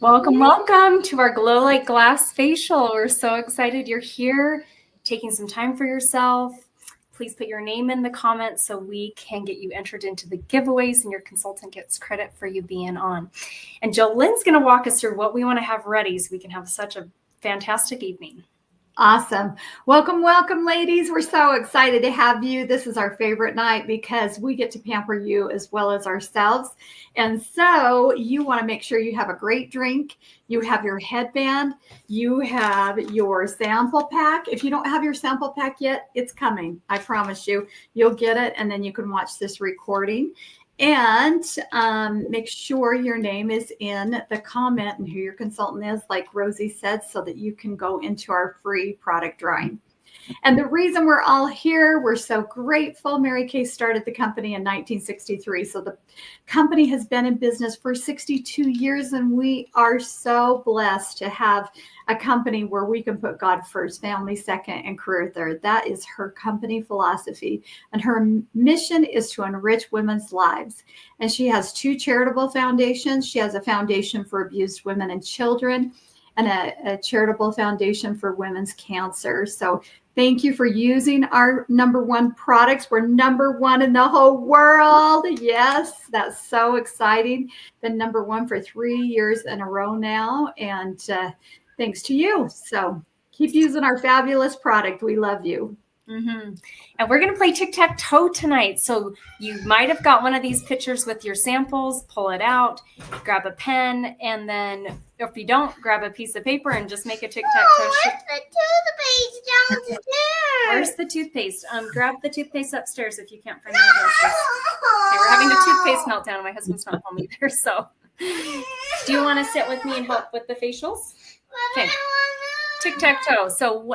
Welcome, welcome to our Glow Like Glass facial. We're so excited you're here, taking some time for yourself. Please put your name in the comments so we can get you entered into the giveaways and your consultant gets credit for you being on. And Jolene's going to walk us through what we want to have ready so we can have such a fantastic evening. Awesome. Welcome, welcome, ladies. We're so excited to have you. This is our favorite night because we get to pamper you as well as ourselves. And so you want to make sure you have a great drink. You have your headband. You have your sample pack. If you don't have your sample pack yet, it's coming. I promise you. You'll get it, and then you can watch this recording. And make sure your name is in the comment and who your consultant is, like Rosie said, so that you can go into our free product drawing. And the reason we're all here, we're so grateful. Mary Kay started the company in 1963. So the company has been in business for 62 years, and we are so blessed to have a company where we can put God first, family second, and career third. That is her company philosophy. And her mission is to enrich women's lives. And she has two charitable foundations. She has a foundation for abused women and children, and a charitable foundation for women's cancer. So thank you for using our #1 products. We're #1 in the whole world. Yes, that's so exciting. Been #1 for 3 years in a row now. And thanks to you. So keep using our fabulous product. We love you. Mm-hmm. And we're going to play tic-tac-toe tonight. So you might have got one of these pictures with your samples, pull it out, grab a pen, and then if you don't, grab a piece of paper and just make a tic-tac-toe. Where's the toothpaste downstairs? Where's the toothpaste? Grab the toothpaste upstairs if you can't find it. Okay, we're having a toothpaste meltdown. My husband's not home either. So do you want to sit with me and help with the facials? Okay. Tic-tac-toe. So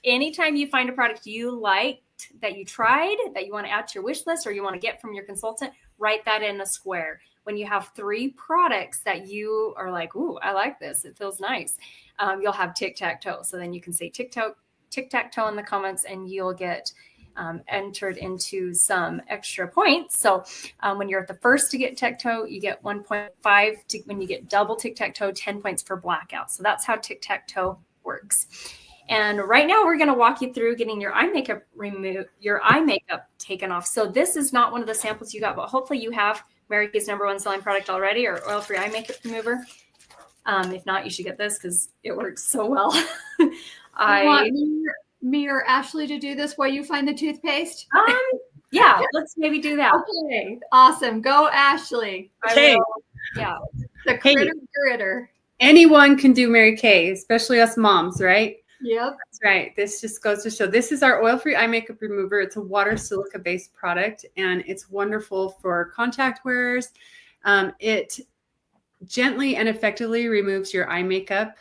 anytime you find a product you liked, that you tried, that you want to add to your wish list or you want to get from your consultant, write that in a square. When you have 3 products that you are like, ooh, I like this, it feels nice, you'll have tic-tac-toe. So then you can say tic-tac-toe in the comments and you'll get entered into some extra points. So when you're at the first to get tic-tac-toe, you get 1.5. When you get double tic-tac-toe, 10 points for blackout. So that's how tic-tac-toe works. And right now we're going to walk you through getting your eye makeup taken off. So this is not one of the samples you got, but hopefully you have Mary Kay's #1 selling product already, or oil-free eye makeup remover. If not, you should get this because it works so well. You want me or Ashley to do this while you find the toothpaste? Yeah, let's maybe do that. Okay, awesome. Go, Ashley. Okay. Yeah. The critter. Anyone can do Mary Kay, especially us moms, right? Yep. That's right. This just goes to show. This is our oil-free eye makeup remover. It's a water silica-based product, and it's wonderful for contact wearers. It gently and effectively removes your eye makeup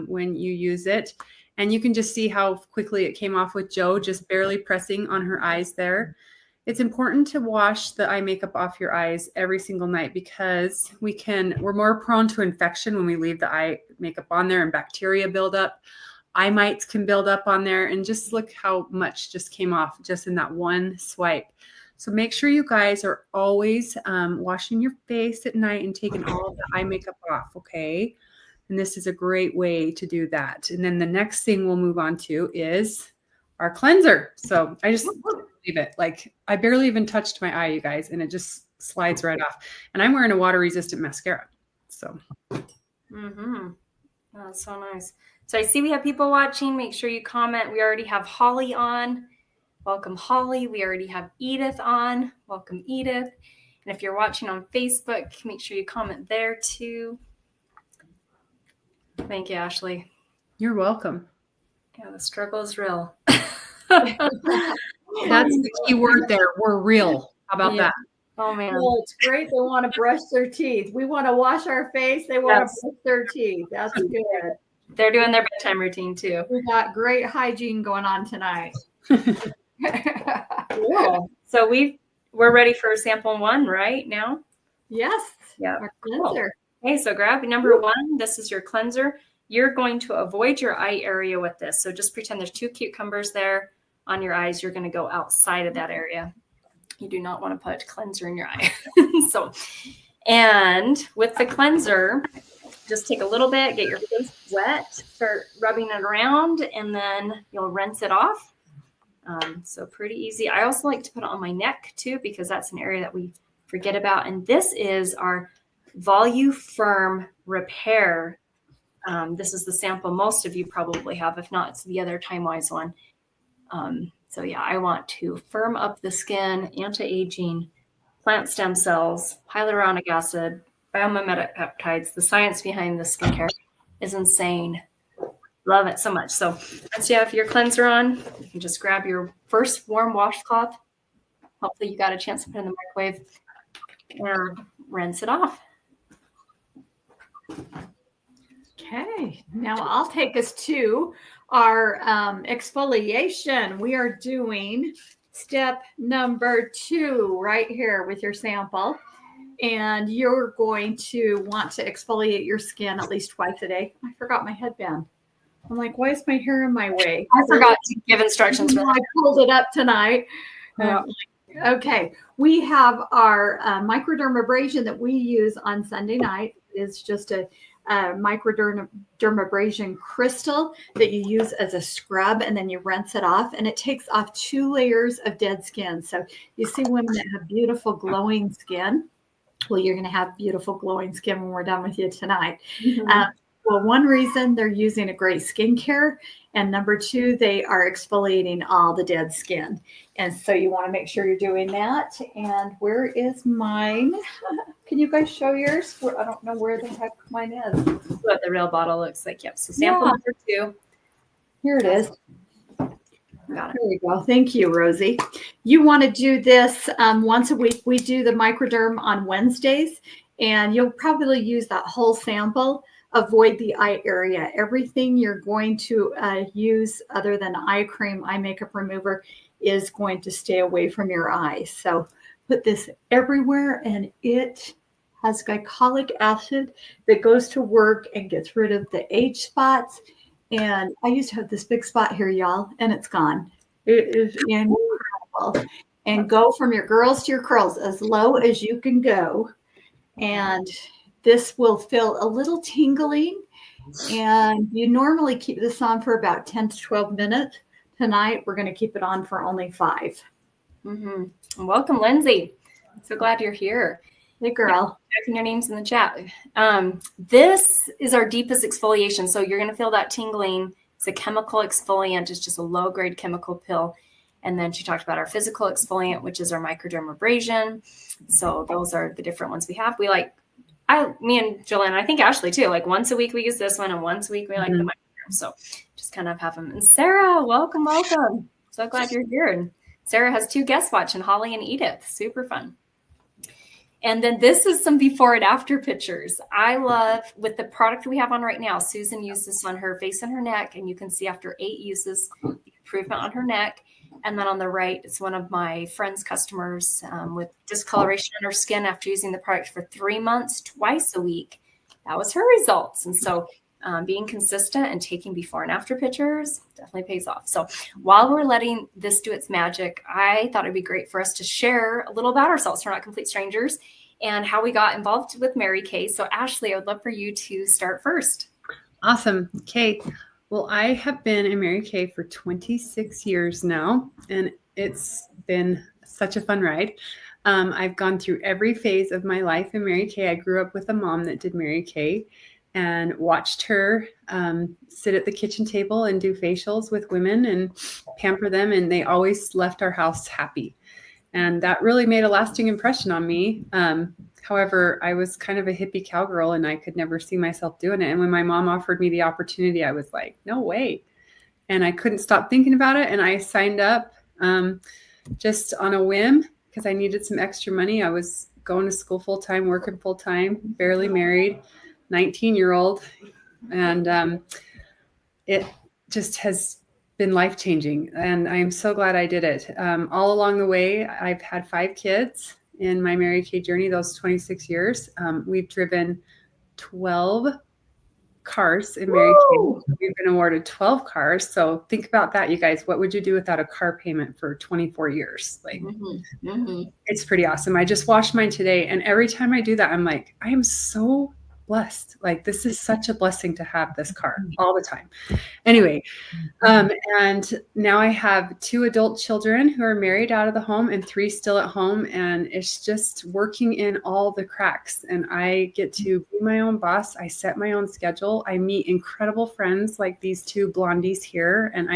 when you use it. And you can just see how quickly it came off with Jo, just barely pressing on her eyes there. It's important to wash the eye makeup off your eyes every single night because we're more prone to infection when we leave the eye makeup on there and bacteria build up. Eye mites can build up on there, and just look how much just came off just in that one swipe. So make sure you guys are always washing your face at night and taking all of the eye makeup off, okay? And this is a great way to do that. And then the next thing we'll move on to is our cleanser. So I just leave it. Like I barely even touched my eye, you guys, and it just slides right off. And I'm wearing a water-resistant mascara. So. Mm-hmm. Oh, that's so nice. So I see we have people watching. Make sure you comment. We already have Holly on. Welcome, Holly. We already have Edith on. Welcome, Edith. And if you're watching on Facebook, make sure you comment there too. Thank you, Ashley. You're welcome. Yeah, the struggle is real. That's the key word there. We're real. How about that? Oh, man. Well, it's great. They want to brush their teeth. We want to wash our face. They want to brush their teeth. That's good. They're doing their bedtime routine too. We got great hygiene going on tonight. Cool. So we're ready for sample 1 right now. Yes. Yeah. Our cleanser. Okay, so grab #1. This is your cleanser. You're going to avoid your eye area with this. So just pretend there's 2 cucumbers there on your eyes. You're going to go outside of that area. You do not want to put cleanser in your eye. And with the cleanser, just take a little bit, get your face wet, start rubbing it around, and then you'll rinse it off. So pretty easy. I also like to put it on my neck too, because that's an area that we forget about. And this is our Voluform Repair. This is the sample most of you probably have. If not, it's the other Time-Wise one. So yeah, I want to firm up the skin, anti-aging, plant stem cells, hyaluronic acid, biomimetic peptides. The science behind this skincare is insane. Love it so much. So once you have your cleanser on, you can just grab your first warm washcloth. Hopefully you got a chance to put it in the microwave and rinse it off. Okay, now I'll take us to our exfoliation. We are doing step number 2 right here with your sample. And you're going to want to exfoliate your skin at least twice a day. I forgot my headband. I'm like, why is my hair in my way? I forgot to give instructions. I pulled it up tonight. Okay, we have our microdermabrasion that we use on Sunday night. It's just a microdermabrasion crystal that you use as a scrub, and then you rinse it off, and it takes off 2 layers of dead skin. So you see women that have beautiful glowing skin. Well, you're going to have beautiful glowing skin when we're done with you tonight. Mm-hmm. Well, one reason they're using a great skincare, and number 2, they are exfoliating all the dead skin. And so you want to make sure you're doing that. And where is mine? Can you guys show yours? I don't know where the heck mine is. What the real bottle looks like. Yep. So sample number 2. Here it is. Got it. There we go. Thank you, Rosie. You want to do this once a week. We do the microderm on Wednesdays, and you'll probably use that whole sample. Avoid the eye area. Everything you're going to use other than eye cream, eye makeup remover, is going to stay away from your eyes. So put this everywhere, and it has glycolic acid that goes to work and gets rid of the age spots. And I used to have this big spot here, y'all, and it's gone. It is incredible. And go from your girls to your curls as low as you can go. And this will feel a little tingling. And you normally keep this on for about 10 to 12 minutes. Tonight, we're going to keep it on for only 5. Mm-hmm. Welcome, Lindsay. So glad you're here. Hey, girl. Checking your names in the chat. This is our deepest exfoliation. So you're going to feel that tingling. It's a chemical exfoliant. It's just a low-grade chemical pill. And then she talked about our physical exfoliant, which is our microdermabrasion. So those are the different ones we have. We like, me and Joanna, I think Ashley too, like once a week we use this one, and once a week we like the microderm. So just kind of have them. And Sarah, welcome. So glad you're here. And Sarah has 2 guests watching, Holly and Edith. Super fun. And then this is some before and after pictures. I love, with the product we have on right now, Susan used this on her face and her neck, and you can see after 8 uses, the improvement on her neck. And then on the right, it's one of my friend's customers with discoloration on her skin after using the product for 3 months, twice a week. That was her results. And so being consistent and taking before and after pictures definitely pays off. So while we're letting this do its magic, I thought it'd be great for us to share a little about ourselves. We're not complete strangers, and how we got involved with Mary Kay. So Ashley, I would love for you to start first. Awesome. Kate. Well, I have been in Mary Kay for 26 years now, and it's been such a fun ride. I've gone through every phase of my life in Mary Kay. I grew up with a mom that did Mary Kay and watched her sit at the kitchen table and do facials with women and pamper them, and they always left our house happy. And that really made a lasting impression on me. However, I was kind of a hippie cowgirl, and I could never see myself doing it. And when my mom offered me the opportunity, I was like, no way. And I couldn't stop thinking about it. And I signed up just on a whim because I needed some extra money. I was going to school full-time, working full-time, barely married, 19-year-old. And it just has been life-changing. And I'm so glad I did it. All along the way, I've had 5 kids in my Mary Kay journey, those 26 years. We've driven 12 cars in Mary Kay. We've been awarded 12 cars. So think about that, you guys. What would you do without a car payment for 24 years? Like, it's pretty awesome. I just washed mine today. And every time I do that, I'm like, I am so blessed. Like, this is such a blessing to have this car all the time. Anyway, and now I have 2 adult children who are married out of the home and 3 still at home. And it's just working in all the cracks. And I get to be my own boss. I set my own schedule. I meet incredible friends like these 2 blondies here. And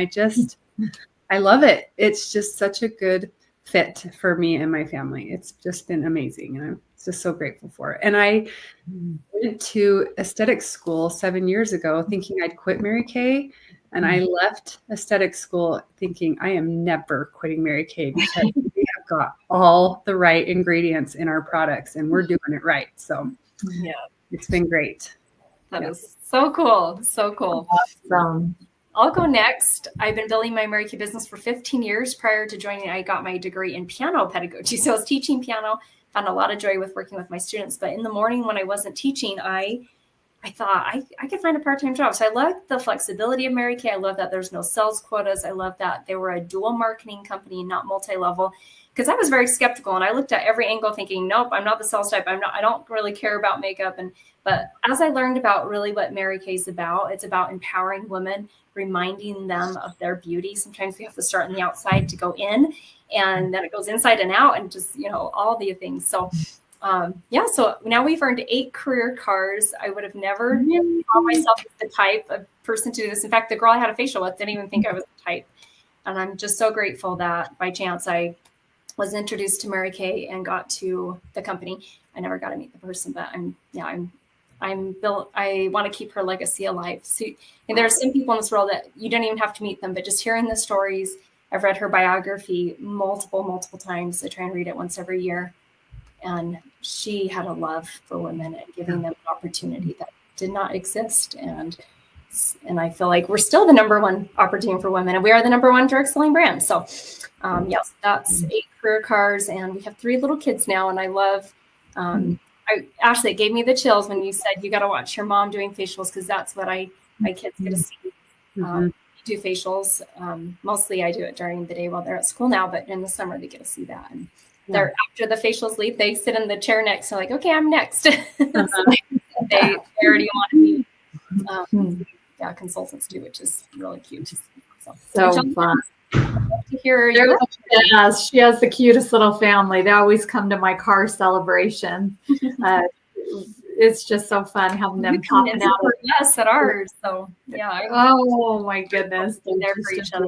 I love it. It's just such a good fit for me and my family. It's just been amazing. And I'm just so grateful for it. And I went to aesthetics school 7 years ago thinking I'd quit Mary Kay. And I left aesthetic school thinking I am never quitting Mary Kay because we have got all the right ingredients in our products and we're doing it right. So Yeah, it's been great. that is so cool. So cool. Awesome. I'll go next. I've been building my Mary Kay business for 15 years. Prior to joining, I got my degree in piano pedagogy. So I was teaching piano, found a lot of joy with working with my students. But in the morning when I wasn't teaching, I thought I could find a part-time job. So I loved the flexibility of Mary Kay. I love that there's no sales quotas. I love that they were a dual marketing company, not multi-level, because I was very skeptical. And I looked at every angle thinking, nope, I'm not the sales type. I don't really care about makeup. But as I learned about really what Mary Kay is about, it's about empowering women, reminding them of their beauty. Sometimes we have to start on the outside to go in, and then it goes inside and out, and just, all the things. So so now we've earned 8 career cards. I would have never called myself the type of person to do this. In fact, the girl I had a facial with didn't even think I was the type. And I'm just so grateful that by chance I was introduced to Mary Kay and got to the company. I never got to meet the person, but I'm built. I want to keep her legacy alive. So, and there are some people in this world that you don't even have to meet them, but just hearing the stories. I've read her biography multiple times. I try and read it once every year. And she had a love for women and giving them an opportunity that did not exist. And I feel like we're still the number 1 opportunity for women, and we are the number 1 direct selling brand. So yes, that's 8 career cars, and we have 3 little kids now. And I love, Ashley, it gave me the chills when you said you got to watch your mom doing facials, because that's what my kids get to see. Do facials. Mostly I do it during the day while they're at school now, but in the summer they get to see that. And they're, after the facials leave, they sit in the chair next. So like, okay, I'm next. So they already want to be consultants too, which is really cute. So fun. To hear you. She has the cutest little family. They always come to my car celebration. It's just so fun having them popping out. Yes, at ours. So oh my goodness, they're for each other.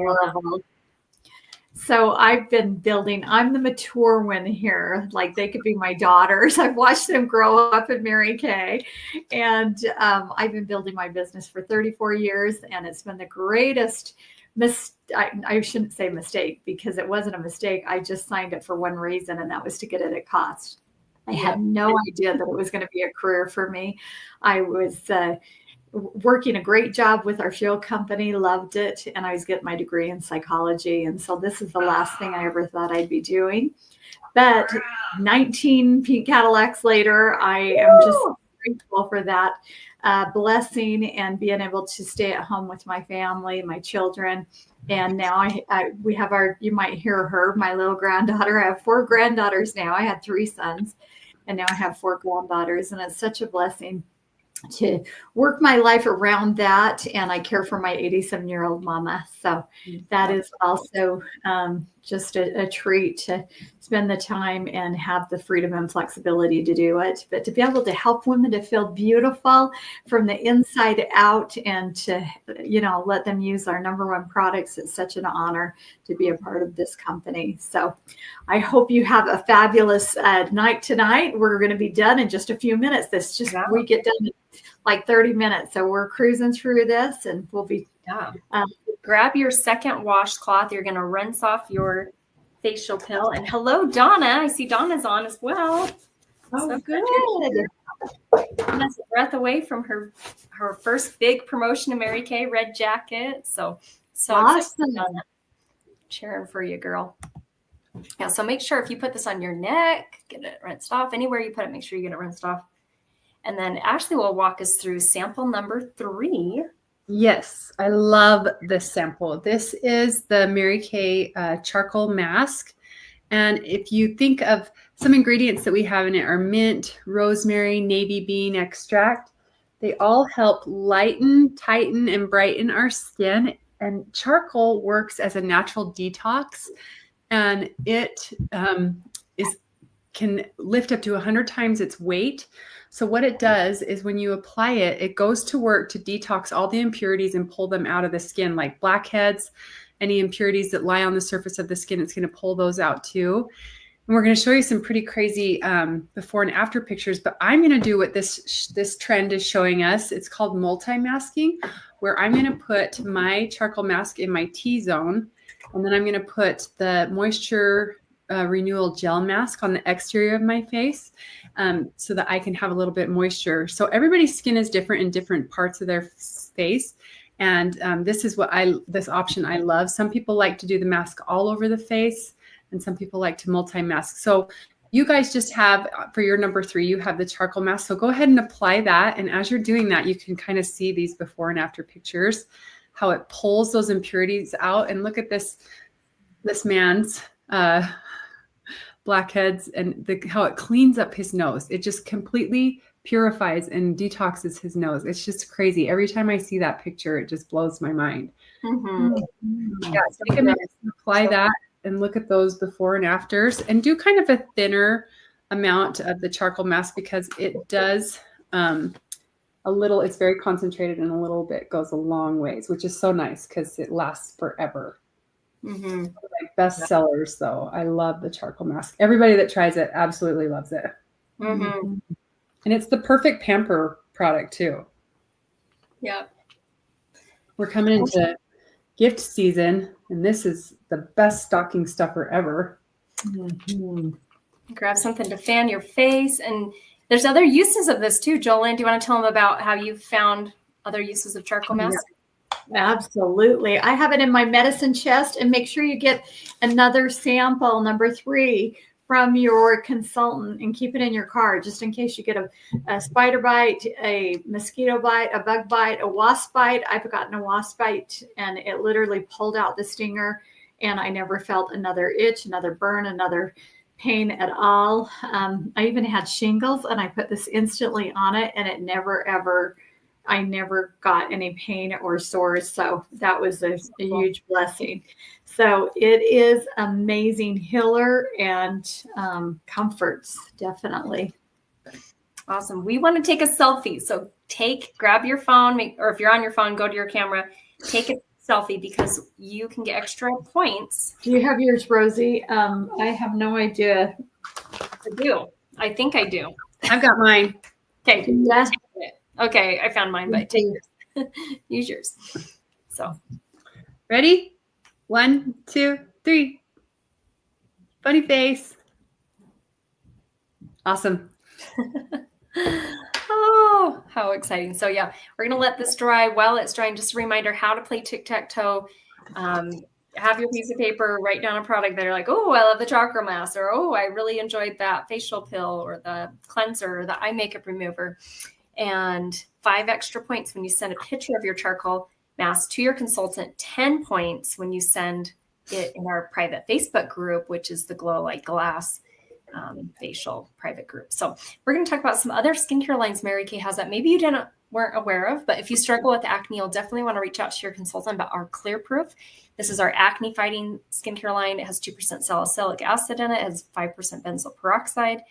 So I've been building. I'm the mature one here. Like, they could be my daughters. I've watched them grow up in Mary Kay, and I've been building my business for 34 years, and it's been the greatest I shouldn't say mistake, because it wasn't a mistake. I just signed it for one reason, and that was to get it at cost. I had no idea that it was going to be a career for me. I was working a great job with our fuel company, loved it, and I was getting my degree in psychology. And so this is the last thing I ever thought I'd be doing. But 19 pink Cadillacs later, I am just grateful for that blessing and being able to stay at home with my family, my children. And now we have you might hear her, my little granddaughter. I have 4 granddaughters now. I had 3 sons, and now I have 4 granddaughters. And it's such a blessing to work my life around that. And I care for my 87-year-old mama. So that is also just a treat to spend the time and have the freedom and flexibility to do it. But to be able to help women to feel beautiful from the inside out, and to, let them use our number 1 products, it's such an honor to be a part of this company. So I hope you have a fabulous night tonight. We're going to be done in just a few minutes. We get done in like 30 minutes. So we're cruising through this, and we'll be grab your second washcloth. You're going to rinse off your facial pill. And hello, Donna. I see Donna's on as well. Oh, so good. Donna's a breath away from her first big promotion of Mary Kay, red jacket. So awesome. Donna. Cheering for you, girl. Yeah, so make sure if you put this on your neck, get it rinsed off. Anywhere you put it, make sure you get it rinsed off. And then Ashley will walk us through sample number 3. Yes, I love this sample. This is the Mary Kay charcoal mask. And if you think of some ingredients that we have in it are mint, rosemary, navy bean extract. They all help lighten, tighten, and brighten our skin. And charcoal works as a natural detox, and it can lift up to 100 times its weight. So what it does is when you apply it, it goes to work to detox all the impurities and pull them out of the skin, like blackheads, any impurities that lie on the surface of the skin. It's going to pull those out too. And we're going to show you some pretty crazy before and after pictures, but I'm going to do what this trend is showing us. It's called multi-masking, where I'm going to put my charcoal mask in my T-zone, and then I'm going to put the moisture renewal gel mask on the exterior of my face so that I can have a little bit moisture. So everybody's skin is different in different parts of their face. And this is this option I love. Some people like to do the mask all over the face, and some people like to multi-mask. So you guys just have, for your number 3, you have the charcoal mask. So go ahead and apply that. And as you're doing that, you can kind of see these before and after pictures, how it pulls those impurities out. And look at this man's blackheads and how it cleans up his nose. It just completely purifies and detoxes his nose. It's just crazy. Every time I see that picture, it just blows my mind. Yeah, take a minute to apply that and look at those before and afters, and do kind of a thinner amount of the charcoal mask, because it does it's very concentrated, and a little bit goes a long ways, which is so nice because it lasts forever. Like best sellers though. I love the charcoal mask. Everybody that tries it absolutely loves it. And it's the perfect pamper product too. Yeah. We're coming into gift season, and this is the best stocking stuffer ever. Grab something to fan your face. And there's other uses of this too. Jolene, do you want to tell them about how you found other uses of charcoal mask? Absolutely. I have it in my medicine chest, and make sure you get another sample, number 3, from your consultant, and keep it in your car just in case you get a spider bite, a mosquito bite, a bug bite, a wasp bite. I've gotten a wasp bite, and it literally pulled out the stinger, and I never felt another itch, another burn, another pain at all. I even had shingles, and I put this instantly on it, and it I never got any pain or sores. So that was a huge blessing. So it is amazing healer and comforts, definitely. Awesome. We want to take a selfie. So grab your phone, or if you're on your phone, go to your camera, take a selfie, because you can get extra points. Do you have yours, Rosie? I have no idea. I do. I think I do. I've got mine. Okay. Yes. Okay, I found mine, but take yours. Use yours. So, ready? 1, 2, 3. Funny face. Awesome. Oh, how exciting. So yeah, we're going to let this dry. While it's drying, just a reminder how to play tic-tac-toe. Have your piece of paper, write down a product that you're like, oh, I love the charcoal mask, or oh, I really enjoyed that facial pill, or the cleanser, or the eye makeup remover. And 5 extra points when you send a picture of your charcoal mask to your consultant, 10 points when you send it in our private Facebook group, which is the Glow Like Glass facial private group. So we're going to talk about some other skincare lines Mary Kay has that maybe you weren't aware of, but if you struggle with acne, you'll definitely want to reach out to your consultant about our Clear Proof. This is our acne fighting skincare line. It has 2% salicylic acid in it. It has 5% benzoyl peroxide.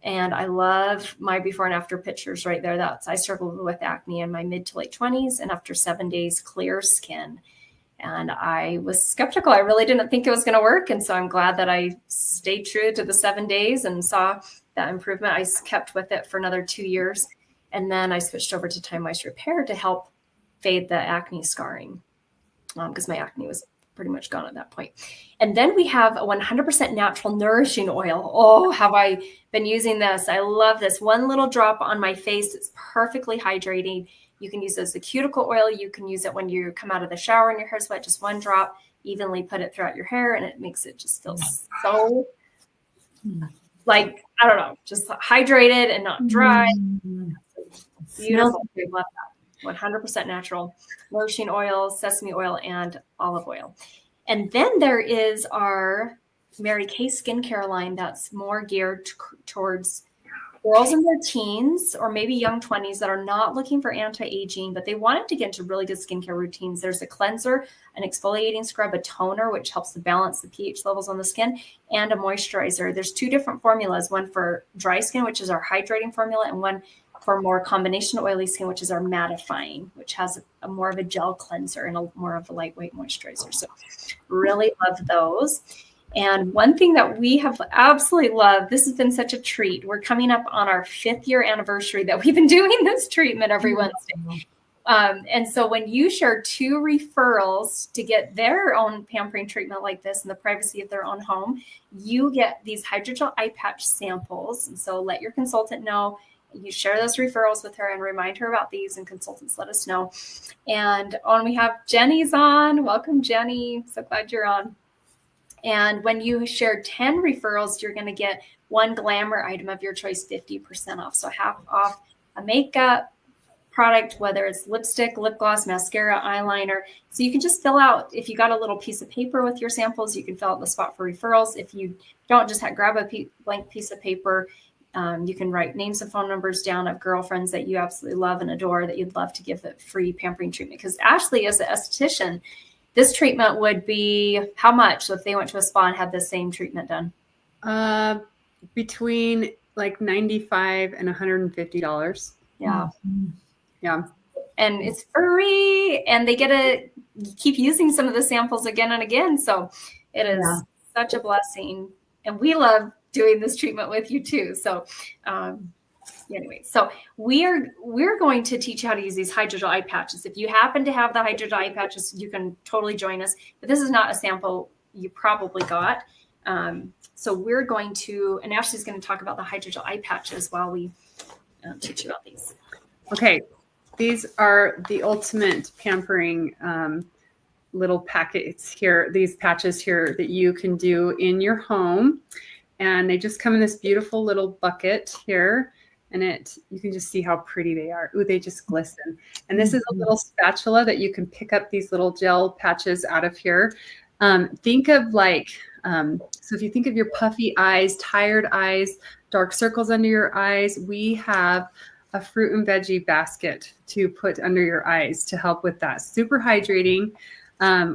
And I love my before and after pictures right there. I struggled with acne in my mid to late 20s, and after 7 days, clear skin. And I was skeptical. I really didn't think it was going to work. And so I'm glad that I stayed true to the 7 days and saw that improvement. I kept with it for another 2 years. And then I switched over to Time Moist Repair to help fade the acne scarring, because my acne was pretty much gone at that point. And then we have a 100% natural nourishing oil. Oh, have I been using this? I love this. 1 little drop on my face. It's perfectly hydrating. You can use it as a cuticle oil. You can use it when you come out of the shower and your hair's wet. Just 1 drop, evenly put it throughout your hair, and it makes it just feel so, like, I don't know, just hydrated and not dry. Beautiful. I love that. 100% natural nourishing oil, sesame oil, and olive oil. And then there is our Mary Kay skincare line that's more geared towards girls in their teens or maybe young 20s that are not looking for anti-aging, but they wanted to get into really good skincare routines. There's a cleanser, an exfoliating scrub, a toner, which helps to balance the pH levels on the skin, and a moisturizer. There's 2 different formulas, one for dry skin, which is our hydrating formula, and one for more combination oily skin, which is our mattifying, which has a more of a gel cleanser and more of a lightweight moisturizer. So really love those. And one thing that we have absolutely loved, this has been such a treat. We're coming up on our 5th year anniversary that we've been doing this treatment every Wednesday. And so when you share 2 referrals to get their own pampering treatment like this in the privacy of their own home, you get these hydrogel eye patch samples. And so let your consultant know. You share those referrals with her and remind her about these, and consultants let us know. And we have Jenny's on. Welcome, Jenny. So glad you're on. And when you share 10 referrals, you're going to get 1 glamour item of your choice, 50% off. So half off a makeup product, whether it's lipstick, lip gloss, mascara, eyeliner. So you can just fill out, if you got a little piece of paper with your samples, you can fill out the spot for referrals. If you don't, just grab a blank piece of paper. You can write names and phone numbers down of girlfriends that you absolutely love and adore that you'd love to give the free pampering treatment. Because Ashley, as an esthetician, this treatment would be how much? So if they went to a spa and had the same treatment done? Between like $95 and $150. Yeah. Yeah. And it's free, and they get to keep using some of the samples again and again. So it is such a blessing. And we love doing this treatment with you too. So anyway, so we're going to teach you how to use these hydrogel eye patches. If you happen to have the hydrogel eye patches, you can totally join us. But this is not a sample you probably got. So we're going to, and Ashley's going to talk about the hydrogel eye patches while we teach you about these. Okay. These are the ultimate pampering little packets here, these patches here that you can do in your home. And they just come in this beautiful little bucket here. And you can just see how pretty they are. Ooh, they just glisten. And this is a little spatula that you can pick up these little gel patches out of here. Think of so if you think of your puffy eyes, tired eyes, dark circles under your eyes, we have a fruit and veggie basket to put under your eyes to help with that. Super hydrating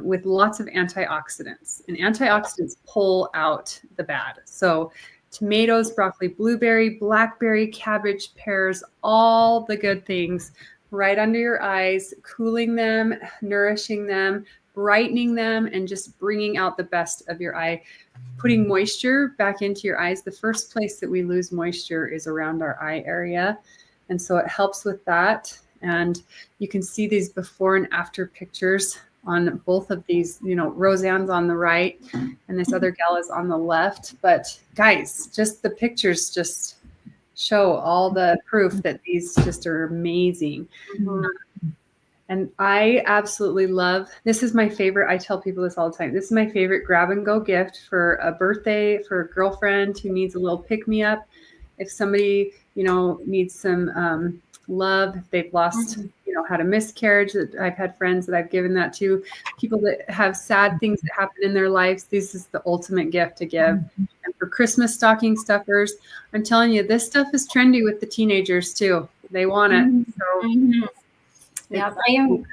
with lots of antioxidants. And antioxidants pull out the bad. So tomatoes, broccoli, blueberry, blackberry, cabbage, pears, all the good things right under your eyes, cooling them, nourishing them, brightening them, and just bringing out the best of your eye. Putting moisture back into your eyes. The first place that we lose moisture is around our eye area. And so it helps with that. And you can see these before and after pictures on both of these, Roseanne's on the right and this other gal is on the left. But guys, just the pictures just show all the proof that these just are amazing. Mm-hmm. And I absolutely love, this is my favorite. I tell people this all the time. This is my favorite grab and go gift for a birthday, for a girlfriend who needs a little pick me up. If somebody, needs some love, if they've lost, had a miscarriage, that I've had friends that I've given that to, people that have sad things that happen in their lives. This is the ultimate gift to give. And for Christmas stocking stuffers, I'm telling you, this stuff is trendy with the teenagers too. They want it. So yeah, I am.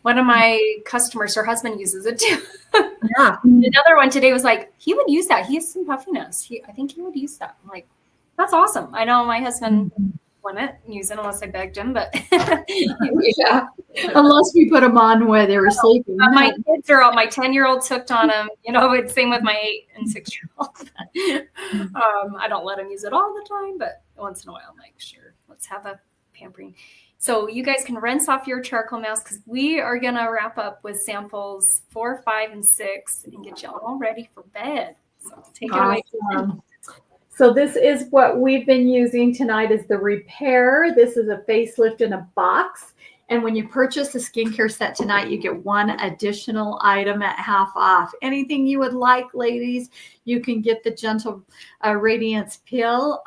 One of my customers, her husband uses it too. Yeah. Another one today was like, he would use that. He has some puffiness. I think he would use that. I'm like, that's awesome. I know my husband wouldn't use it unless I begged him, but yeah, unless we put them on where they were sleeping. My kids are all, my 10-year-old's hooked on them. It's same with my 8 and 6-year-old. I don't let him use it all the time, but once in a while, I'm like, sure, let's have a pampering. So you guys can rinse off your charcoal mask because we are going to wrap up with samples 4, 5, and 6 and get you all ready for bed. So take it away. So this is what we've been using tonight is the Repair. This is a facelift in a box. And when you purchase a skincare set tonight, you get 1 additional item at half off. Anything you would like, ladies, You can get the Gentle Radiance Peel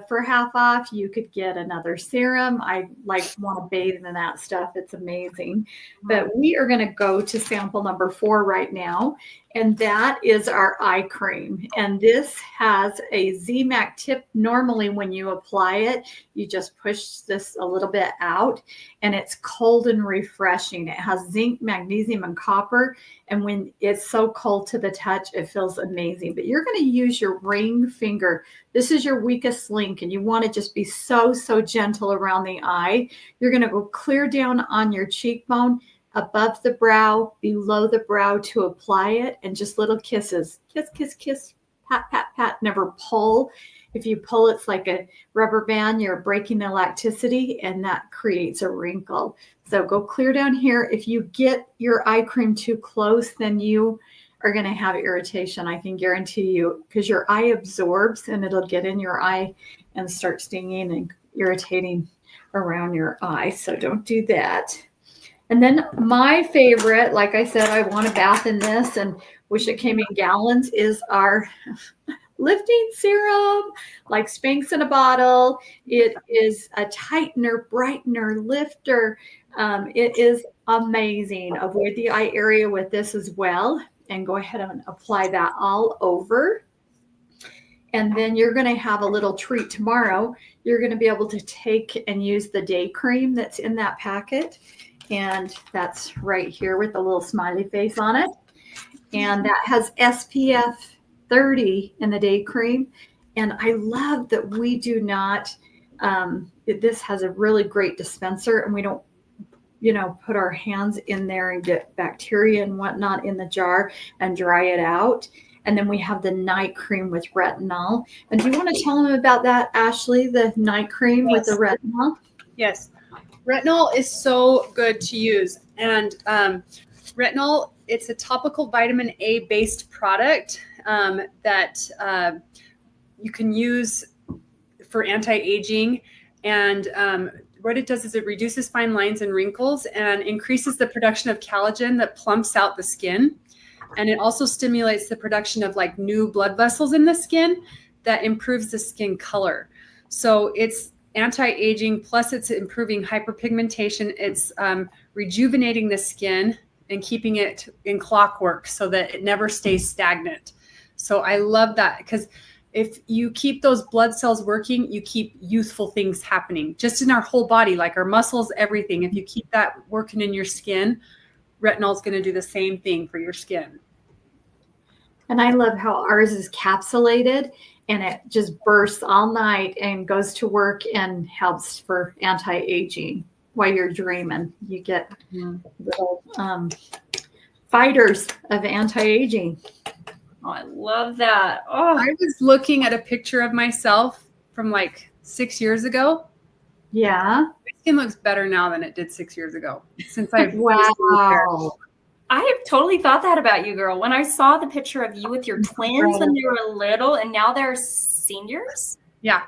for half off. You could get another serum. I want to bathe in that stuff. It's amazing. But we are going to go to sample number 4 right now. And that is our eye cream. And this has a ZMAC tip. Normally when you apply it, you just push this a little bit out, and it's cold and refreshing. It has zinc, magnesium, and copper. And when it's so cold to the touch, it feels amazing. But you're going to use your ring finger. This is your weakest link, and you want to just be so gentle around the eye. You're going to go clear down on your cheekbone, above the brow, below the brow to apply it, and just little kisses. Kiss, kiss, kiss, pat, pat, pat. Never pull. If you pull, it's like a rubber band. You're breaking the elasticity, and that creates a wrinkle. So go clear down here. If you get your eye cream too close, then you are going to have irritation. I can guarantee you, because your eye absorbs, and it'll get in your eye and start stinging and irritating around your eye. So don't do that. And then my favorite, like I said, I want a bath in this and wish it came in gallons, is our lifting serum, like Spanx in a bottle. It is a tightener, brightener, lifter. It is amazing. Avoid the eye area with this as well, and go ahead and apply that all over. And then you're going to have a little treat tomorrow. You're going to be able to take and use the day cream that's in that packet. And that's right here with a little smiley face on it. And that has SPF 30 in the day cream. And I love that we do not, this has a really great dispenser, and we don't, put our hands in there and get bacteria and whatnot in the jar and dry it out. And then we have the night cream with retinol. And do you want to tell them about that, Ashley, the night cream with the retinol? Yes. Retinol is so good to use. And retinol, it's a topical vitamin A based product that you can use for anti-aging. And what it does is it reduces fine lines and wrinkles and increases the production of collagen that plumps out the skin. And it also stimulates the production of like new blood vessels in the skin that improves the skin color. So it's anti-aging, plus it's improving hyperpigmentation. It's rejuvenating the skin and keeping it in clockwork so that it never stays stagnant. So I love that, because if you keep those blood cells working, you keep youthful things happening just in our whole body, like our muscles, everything. If you keep that working in your skin, retinol is going to do the same thing for your skin. And I love how ours is capsulated, and it just bursts all night and goes to work and helps for anti-aging while you're dreaming. You get little fighters of anti-aging. Oh, I love that. Oh, I was looking at a picture of myself from like 6 years ago. Yeah. My skin looks better now than it did 6 years ago. Since I've wow. I have totally thought that about you, girl. When I saw the picture of you with your twins when they were little, and now they're seniors. Yeah.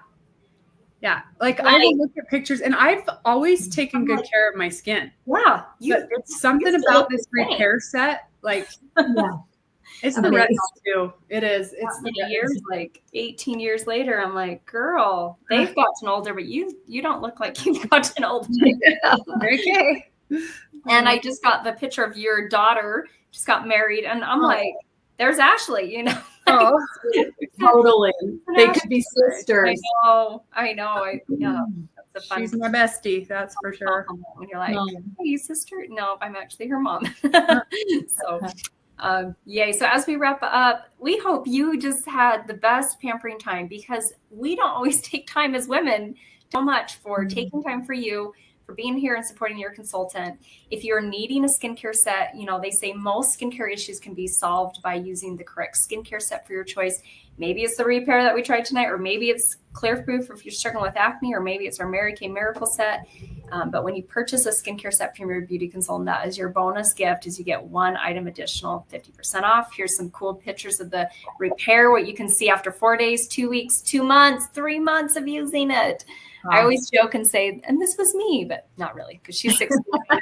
Yeah. Like I will look at pictures, and I've always taken good care of my skin. Yeah. But it's something about this repair set. Like, yeah. It's the retinol too. It is. It's the years, like 18 years later, I'm like, girl, they've gotten older, but you don't look like you've gotten older. Okay. And I just got the picture of your daughter just got married, and I'm like, there's Ashley, Oh, totally. They could be sisters. I know. That's a fun. She's my bestie, that's for sure. When you're like, hey, you sister? No, I'm actually her mom. So. Yay. So as we wrap up, we hope you just had the best pampering time, because we don't always take time as women so much for taking time for you, for being here and supporting your consultant. If you're needing a skincare set, they say most skincare issues can be solved by using the correct skincare set for your choice. Maybe it's the repair that we tried tonight, or maybe it's Clear Proof if you're struggling with acne, or maybe it's our Mary Kay Miracle set. But when you purchase a skincare set from your beauty consultant, that is your bonus gift, is you get one item additional, 50% off. Here's some cool pictures of the repair, what you can see after 4 days, 2 weeks, 2 months, 3 months of using it. Wow. I always joke and say, and this was me, but not really, because she's 60, I'm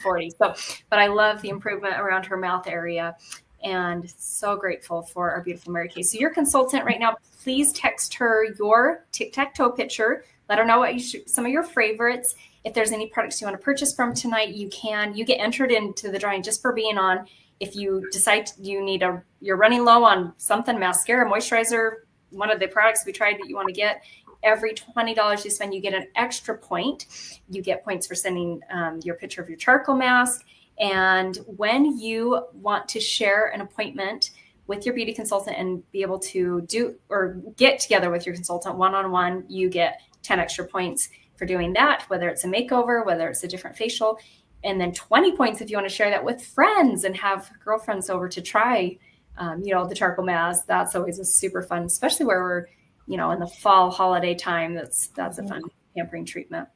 40. So, but I love the improvement around her mouth area. and so grateful for our beautiful Mary Kay. So your consultant right now, please text her your tic-tac-toe picture. Let her know what some of your favorites. If there's any products you want to purchase from tonight, you can. You get entered into the drawing just for being on. If you decide you're running low on something, mascara, moisturizer, one of the products we tried that you want to get, every $20 you spend, you get an extra point. You get points for sending your picture of your charcoal mask. And when you want to share an appointment with your beauty consultant and be able to do or get together with your consultant one-on-one, you get 10 extra points for doing that, whether it's a makeover, whether it's a different facial, and then 20 points if you want to share that with friends and have girlfriends over to try, the charcoal mask. That's always a super fun, especially where we're, in the fall holiday time. That's a fun pampering treatment.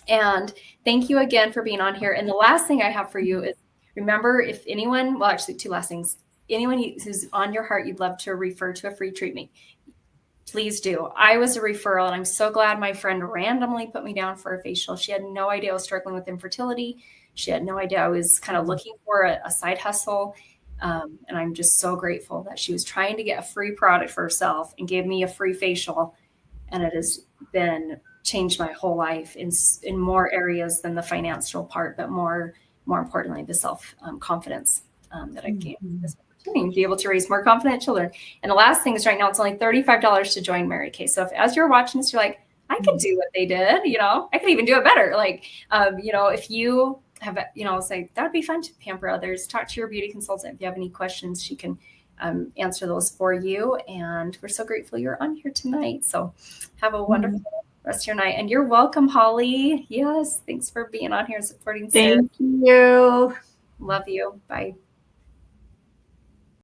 And thank you again for being on here. And the last thing I have for you is, remember, if anyone, well, actually 2 last things, anyone who's on your heart you'd love to refer to a free treatment, please do. I was a referral, and I'm so glad my friend randomly put me down for a facial. She had no idea I was struggling with infertility. She had no idea I was kind of looking for a side hustle. And I'm just so grateful that she was trying to get a free product for herself and gave me a free facial. And it has changed my whole life in more areas than the financial part, but more importantly, the self confidence that I gained this opportunity to be able to raise more confident children. And the last thing is, right now it's only $35 to join Mary Kay. So if, as you're watching this, you're like, I could do what they did, I could even do it better. Like, if you have, say that would be fun to pamper others, talk to your beauty consultant. If you have any questions, she can answer those for you. And we're so grateful you're on here tonight. So have a wonderful rest of your night. And you're welcome, Holly. Yes. Thanks for being on here and supporting Sarah. Thank you. Love you. Bye.